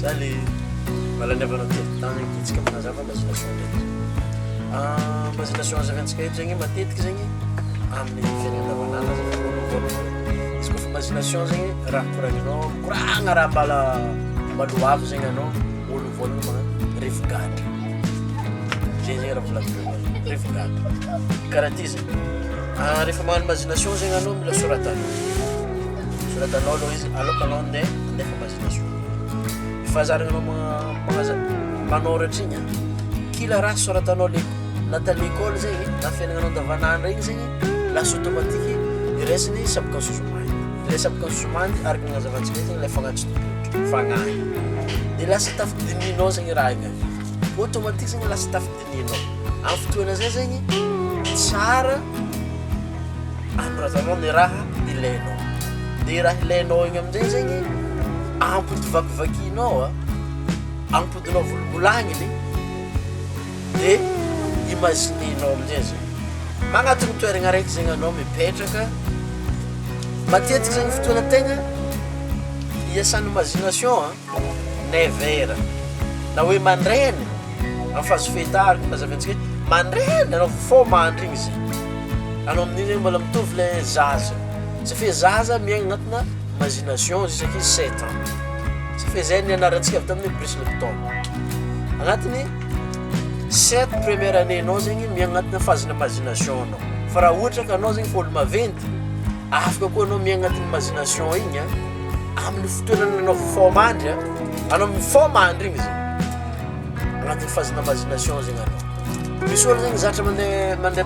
Zany mahalaniavana tany itsika manazava imagination ndraiky. Imagination azavantsika eto zegny matetiky zegny amin'ny fiainana andavanandro zegny voalohany. Izy koa fa imagination zegny raha koragninao koragna raha mbala maloavo zegny anao olo voalohany magnano rivogadra. Zay zegny raha volagniko rivogadra. Karaha ty zegny. Rehefa magnano imagination zegny anao mila soratanao. Soratanao aloha izy alôka anao andefa imagination. Fahazarana manoratra igny kila raha soratanao natao l'école zegny na fiainanao andavanandro igny zegny lasa automatique iraisiny subconscieusement. Le subconscieusement araka ny azavantsika zegny le fagnatry tombotro fagnahy. De lasa tafidinihinao zegny raha igny. Automatique zegny lasa tafidinihinao. Amin'ny fotoana zay zegny tsara anoratanao ny raha ilainao. De raha ilainao igny amin'izay zegny ampody vakivakinao ampodinao volombolagny de imagininao amin'izay zegny magnatony toeragna araiky zegny anao mipetraka matetiky zegny fotoana tegna iasan'ny imagination 9h na hoe mandrainy amin'ny phase fetary mazavantsika mandrainy anao fô mandry igny zegny anao amin'igny zegny mbola mitovy le zaza satria zaza miaigna agnatina imagination jusqu'à 7 ans. Ça fait zay ny anarantsika avy tamin'ny Bruce Lipton. Agnatiny 7 première année-nao zegny miaigna agnatina phase d'imagination anao. Fa raha ohatra ka anao zegny fa olo maventy afaka koa anao miaigna agnatin'ny imagination igny amin'ny fotoana anao fô mandry anao mifô mandry igny zegny agnatin'ny phase d'imagination zegny anao. Misy olo zegny zatra mandeha